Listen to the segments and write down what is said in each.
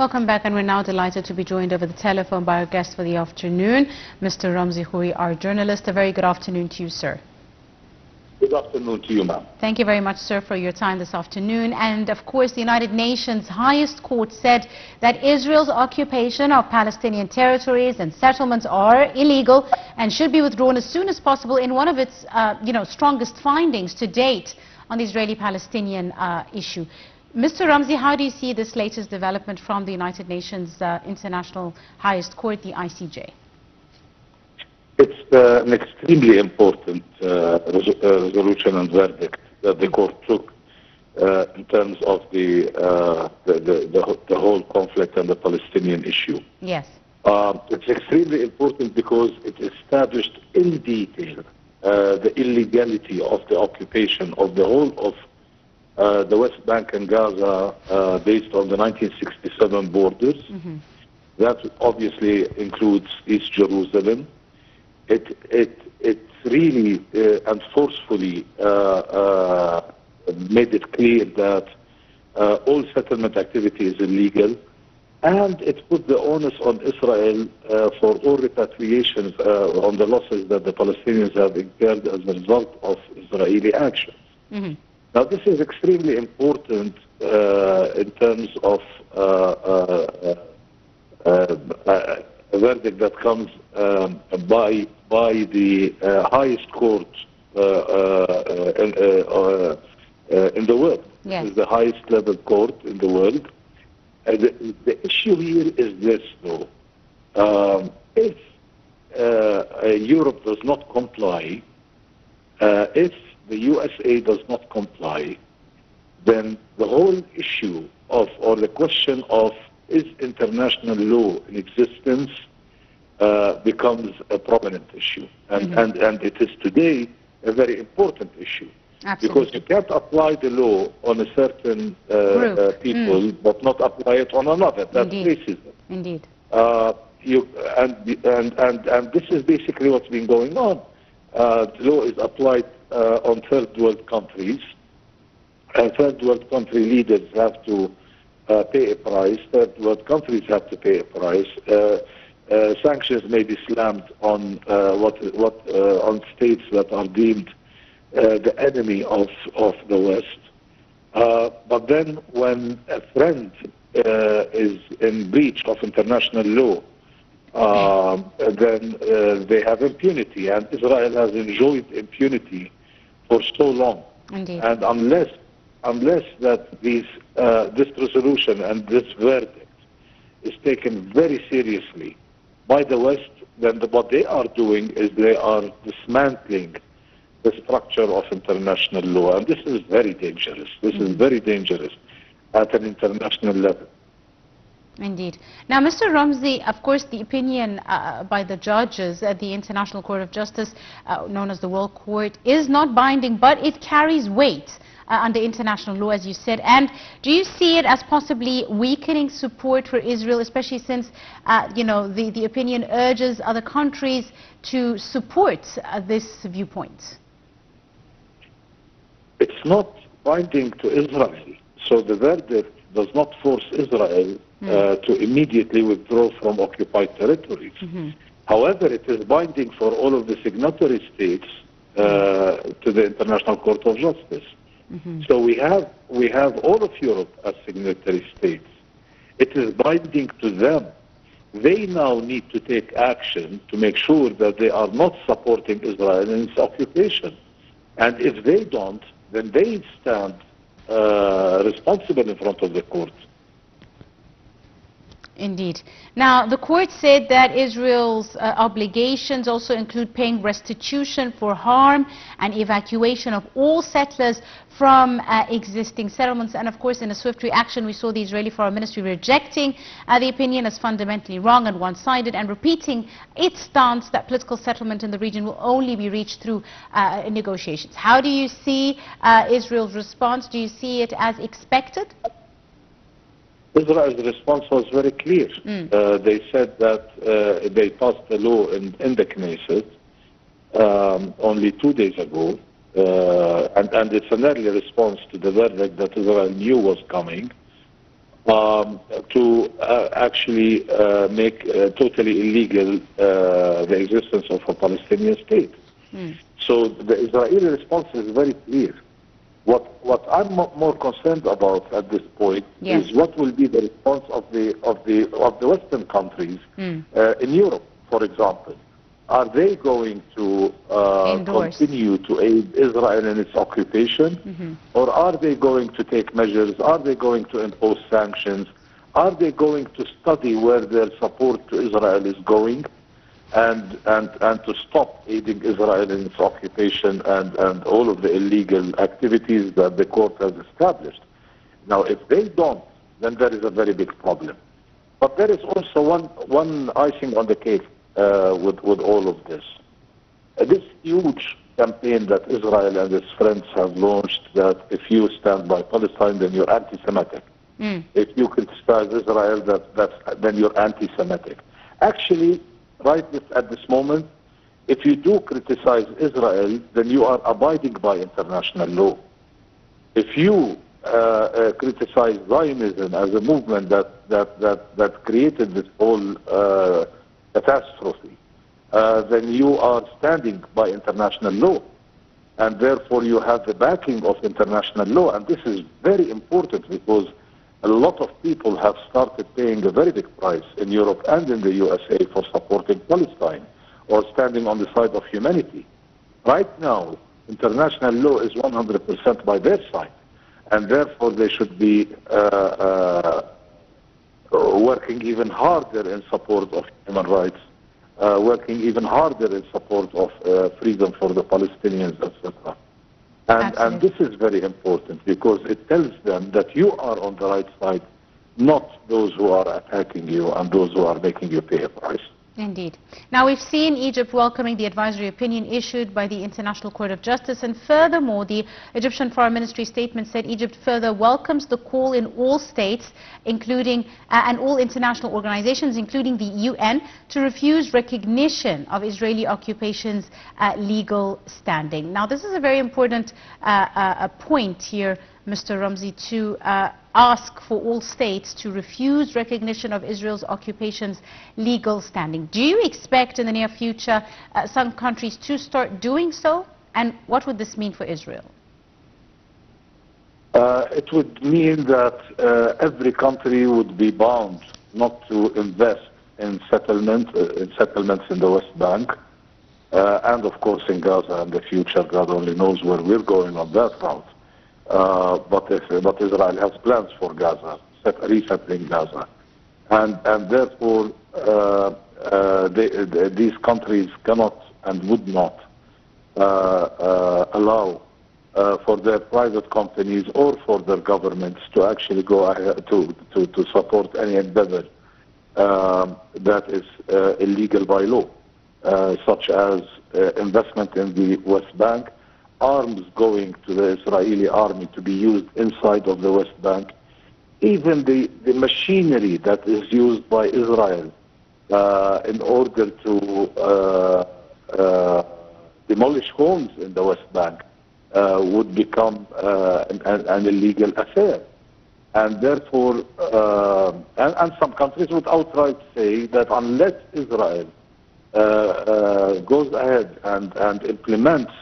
Welcome back, and we're now delighted to be joined over the telephone by our guest for the afternoon, Mr. Ramzy Khoury, our journalist. A very good afternoon to you, sir. Good afternoon to you, ma'am. Thank you very much, sir, for your time this afternoon. And of course, the United Nations highest court said that Israel's occupation of Palestinian territories and settlements are illegal and should be withdrawn as soon as possible in one of its strongest findings to date on the Israeli-Palestinian issue. Mr. Ramzy, how do you see this latest development from the United Nations International Highest Court, the ICJ? It's an extremely important resolution and verdict that the court took in terms of the whole conflict and the Palestinian issue. Yes. It's extremely important because it established in detail the illegality of the occupation of the whole of the West Bank and Gaza based on the 1967 borders. Mm-hmm. That obviously includes East Jerusalem. It really and forcefully made it clear that all settlement activity is illegal, and it put the onus on Israel for all repatriations on the losses that the Palestinians have incurred as a result of Israeli actions. Mm-hmm. Now, this is extremely important in terms of a verdict that comes by the highest court in the world. Yes. This is the highest level court in the world. The issue here is this, though. If Europe does not comply, if the USA does not comply, then the whole issue of, or the question of, is international law in existence becomes a prominent issue. And, mm-hmm. and it is today a very important issue. Absolutely. Because you can't apply the law on a certain people, but not apply it on another. That's racism. Indeed. And this is basically what's been going on. The law is applied on third world countries, and third world country leaders have to pay a price. Third world countries have to pay a price. Sanctions may be slammed on on states that are deemed the enemy of the West. But then when a friend is in breach of international law, then they have impunity, and Israel has enjoyed impunity for so long. Indeed. And unless that this resolution and this verdict is taken very seriously by the West, then what they are doing is they are dismantling the structure of international law, and this is very dangerous. This is very dangerous at an international level. Indeed. Now, Mr. Ramzy, of course, the opinion by the judges at the International Court of Justice, known as the World Court, is not binding, but it carries weight under international law, as you said. And do you see it as possibly weakening support for Israel, especially since, the opinion urges other countries to support this viewpoint? It's not binding to Israel, so the verdict does not force Israel to immediately withdraw from occupied territories. Mm-hmm. However, it is binding for all of the signatory states to the International Court of Justice. Mm-hmm. So we have all of Europe as signatory states. It is binding to them. They now need to take action to make sure that they are not supporting Israel in its occupation. And if they don't, then they stand responsible in front of the court. Indeed. Now, the court said that Israel's obligations also include paying restitution for harm and evacuation of all settlers from existing settlements. And of course, in a swift reaction, we saw the Israeli Foreign Ministry rejecting the opinion as fundamentally wrong and one-sided, and repeating its stance that political settlement in the region will only be reached through negotiations. How do you see Israel's response? Do you see it as expected? Israel's response was very clear. They said that they passed a law in the Knesset only 2 days ago, and it's an early response to the verdict that Israel knew was coming, to actually make totally illegal the existence of a Palestinian state. So the Israeli response is very clear. What I'm more concerned about at this point is what will be the response of the Western countries in Europe, for example. Are they going to continue to aid Israel in its occupation, or are they going to take measures? Are they going to impose sanctions? Are they going to study where their support to Israel is going, and to stop aiding Israel in its occupation and all of the illegal activities that the court has established? Now, if they don't, then there is a very big problem. But there is also one icing on the cake with all of this. This huge campaign that Israel and its friends have launched, that if you stand by Palestine, then you're anti-Semitic. If you criticize Israel, then you're anti-Semitic. Actually, right at this moment, if you do criticize Israel, then you are abiding by international law. If you criticize Zionism as a movement that created this whole catastrophe, then you are standing by international law, and therefore you have the backing of international law. And this is very important, because a lot of people have started paying a very big price in Europe and in the USA for supporting Palestine or standing on the side of humanity. Right now, international law is 100% by their side, and therefore they should be working even harder in support of human rights, working even harder in support of freedom for the Palestinians, etc. And this is very important, because it tells them that you are on the right side, not those who are attacking you and those who are making you pay a price. Indeed. Now, we've seen Egypt welcoming the advisory opinion issued by the International Court of Justice, and furthermore, the Egyptian Foreign Ministry statement said Egypt further welcomes the call in all states, including and all international organizations, including the UN, to refuse recognition of Israeli occupation's legal standing. Now, this is a very important point here, Mr. Ramzy, to ask for all states to refuse recognition of Israel's occupation's legal standing. Do you expect in the near future some countries to start doing so? And what would this mean for Israel? It would mean that every country would be bound not to invest in settlements in the West Bank, and of course in Gaza in the future. God only knows where we're going on that route. But Israel has plans for Gaza, resettling Gaza, and therefore these countries cannot and would not allow for their private companies or for their governments to actually go ahead to support any endeavor that is illegal by law, such as investment in the West Bank, arms going to the Israeli army to be used inside of the West Bank, even the machinery that is used by Israel in order to demolish homes in the West Bank would become an illegal affair. And therefore, and some countries would outright say that unless Israel goes ahead and implements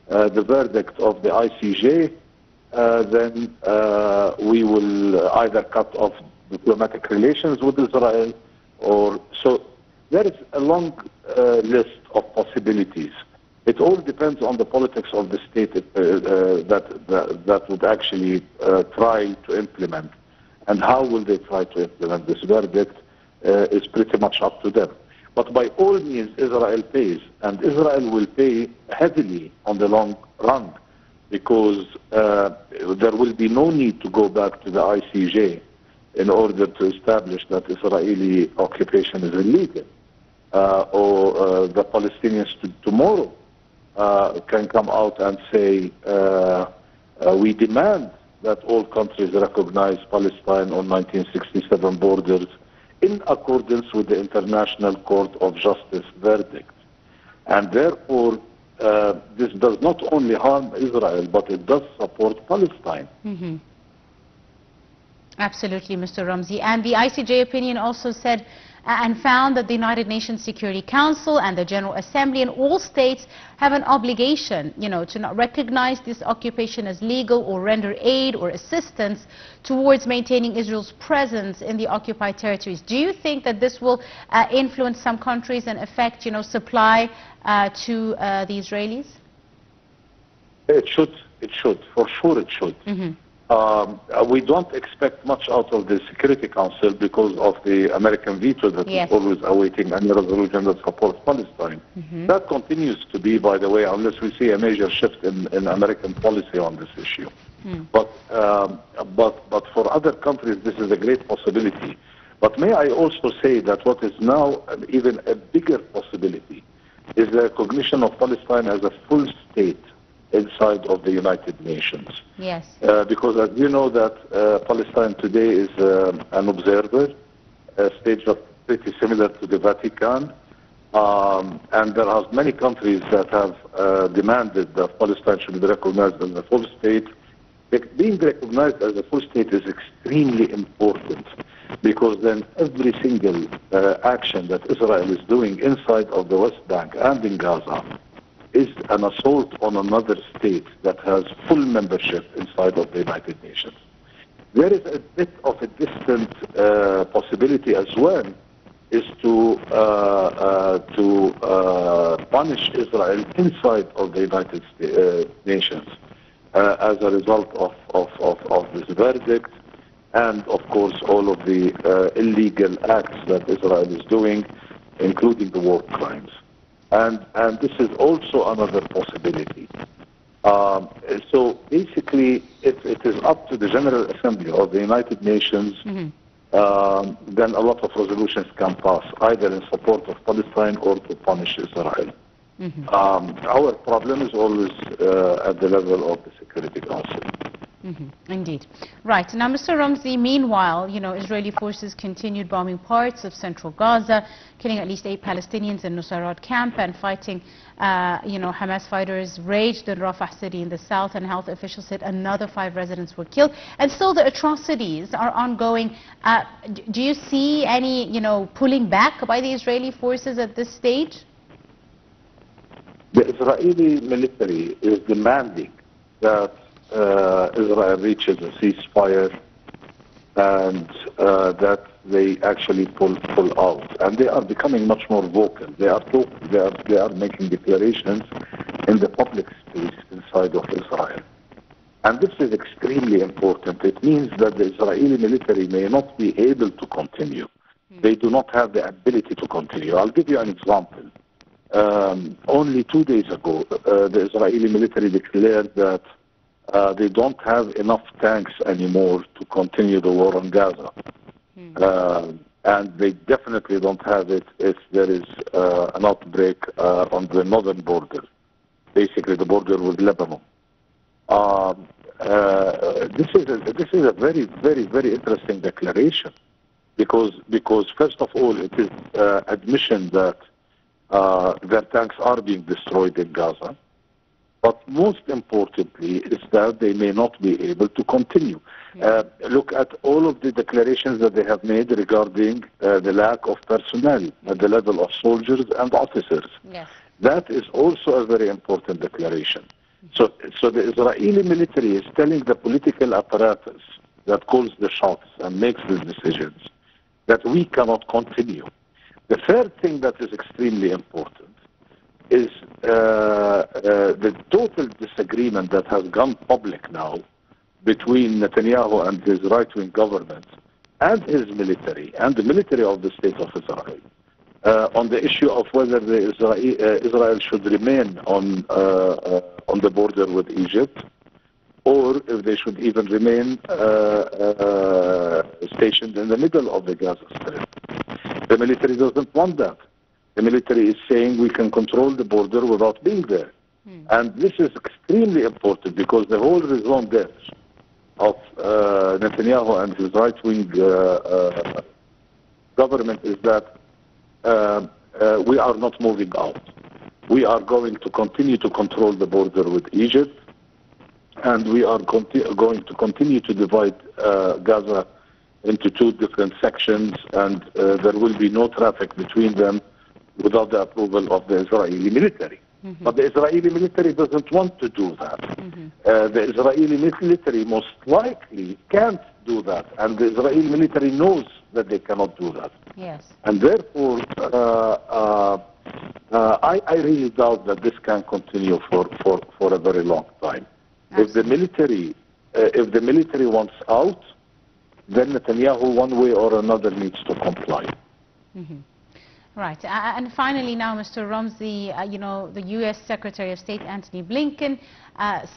the verdict of the ICJ, then we will either cut off diplomatic relations with Israel, or so there is a long list of possibilities. It all depends on the politics of the state that would actually try to implement, and how will they try to implement this verdict is pretty much up to them. But by all means, Israel pays, and Israel will pay heavily on the long run, because there will be no need to go back to the ICJ in order to establish that Israeli occupation is illegal, or the Palestinians tomorrow can come out and say, we demand that all countries recognize Palestine on 1967 borders in accordance with the International Court of Justice verdict. And therefore, this does not only harm Israel, but it does support Palestine. Absolutely, Mr. Ramzy. And the ICJ opinion also said and found that the United Nations Security Council and the General Assembly and all states have an obligation, to not recognize this occupation as legal or render aid or assistance towards maintaining Israel's presence in the occupied territories. Do you think that this will influence some countries and affect, supply to the Israelis? It should. It should. For sure it should. We don't expect much out of the Security Council because of the American veto that is always awaiting any resolution that supports Palestine. That continues to be, by the way, unless we see a major shift in American policy on this issue. But for other countries, this is a great possibility. But may I also say that what is now even a bigger possibility is the recognition of Palestine as a full state inside of the United Nations. Yes. Because as you know that Palestine today is an observer, a state that's pretty similar to the Vatican, and there are many countries that have demanded that Palestine should be recognized as a full state. Being recognized as a full state is extremely important because then every single action that Israel is doing inside of the West Bank and in Gaza is an assault on another state that has full membership inside of the United Nations. There is a bit of a distant possibility as well, is to punish Israel inside of the United Nations as a result of this verdict, and of course all of the illegal acts that Israel is doing, including the war crimes. And this is also another possibility. So basically, it is up to the General Assembly of the United Nations. Then a lot of resolutions can pass, either in support of Palestine or to punish Israel. Our problem is always at the level of the Security Council. Indeed. Right. Now, Mr. Ramzy, meanwhile, Israeli forces continued bombing parts of central Gaza, killing at least 8 Palestinians in Nusayrat camp, and fighting, Hamas fighters raged in Rafah city in the south, and health officials said another 5 residents were killed. And still the atrocities are ongoing. Do you see any, pulling back by the Israeli forces at this stage? The Israeli military is demanding that Israel reaches a ceasefire and that they actually pull out, and they are becoming much more vocal. They are making declarations in the public space inside of Israel, and this is extremely important. It means that the Israeli military may not be able to continue. They do not have the ability to continue. I'll give you an example. Only 2 days ago, the Israeli military declared that they don't have enough tanks anymore to continue the war on Gaza. And they definitely don't have it if there is an outbreak on the northern border, basically the border with Lebanon. This is a very, very, very interesting declaration because first of all, it is admission that their tanks are being destroyed in Gaza. But most importantly is that they may not be able to continue. Look at all of the declarations that they have made regarding the lack of personnel at the level of soldiers and officers. Yes. That is also a very important declaration. So the Israeli military is telling the political apparatus that calls the shots and makes the decisions that we cannot continue. The third thing that is extremely important is the total disagreement that has gone public now between Netanyahu and his right-wing government and his military and the military of the State of Israel on the issue of whether Israel should remain on the border with Egypt, or if they should even remain stationed in the middle of the Gaza Strip. The military doesn't want that. The military is saying we can control the border without being there. And this is extremely important because the whole raison d'etre of Netanyahu and his right-wing government is that we are not moving out. We are going to continue to control the border with Egypt, and we are going to continue to divide Gaza into two different sections, and there will be no traffic between them without the approval of the Israeli military. But the Israeli military doesn't want to do that. The Israeli military most likely can't do that, and the Israeli military knows that they cannot do that. Yes. And therefore, I really doubt that this can continue for a very long time. Absolutely. If the military wants out, then Netanyahu, one way or another, needs to comply. Right. And finally now, Mr. Ramzy, the U.S. Secretary of State Antony Blinken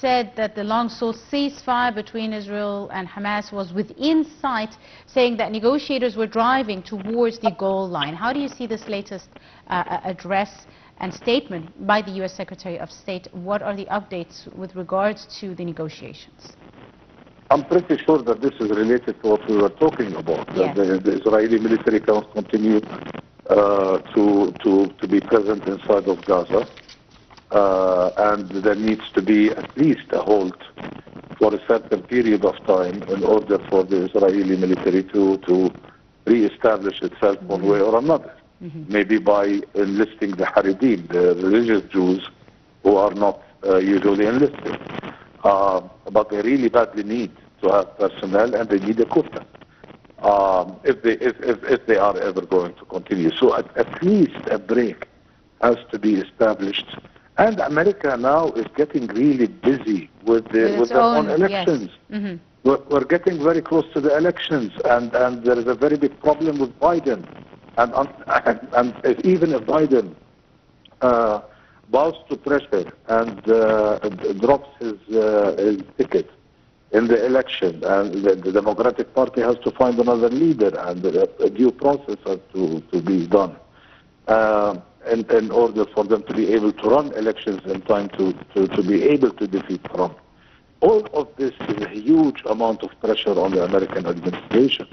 said that the long-sought ceasefire between Israel and Hamas was within sight, saying that negotiators were driving towards the goal line. How do you see this latest address and statement by the U.S. Secretary of State? What are the updates with regards to the negotiations? I'm pretty sure that this is related to what we were talking about. Yes. The Israeli military cannot continue to be present inside of Gaza, and there needs to be at least a halt for a certain period of time in order for the Israeli military to re-establish itself one way or another. Maybe by enlisting the Haredim, the religious Jews who are not usually enlisted. But they really badly need to have personnel, and they need a quota. If they are ever going to continue. So at least a break has to be established. And America now is getting really busy with their own elections. Yes. We're getting very close to the elections, and there is a very big problem with Biden. And even if Biden bows to pressure and drops his ticket in the election, and the Democratic Party has to find another leader, and a due process has to be done in order for them to be able to run elections in time to be able to defeat Trump. All of this is a huge amount of pressure on the American administration,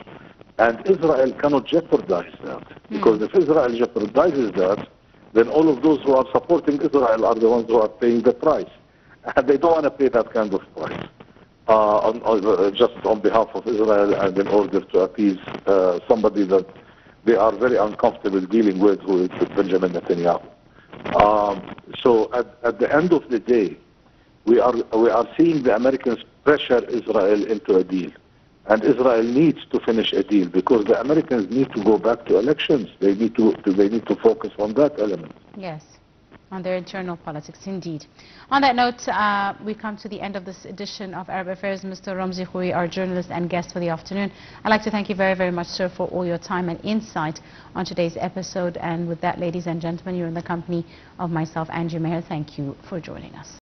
and Israel cannot jeopardize that, because if Israel jeopardizes that, then all of those who are supporting Israel are the ones who are paying the price, and they don't want to pay that kind of price. Just on behalf of Israel, and in order to appease somebody that they are very uncomfortable dealing with, who is Benjamin Netanyahu. So at the end of the day, we are seeing the Americans pressure Israel into a deal, and Israel needs to finish a deal, because the Americans need to go back to elections. They need to focus on that element. Yes. On their internal politics, indeed. On that note, we come to the end of this edition of Arab Affairs. Mr. Ramzy Khoury, our journalist and guest for the afternoon. I'd like to thank you very, very much, sir, for all your time and insight on today's episode. And with that, ladies and gentlemen, you're in the company of myself, Angie Maher. Thank you for joining us.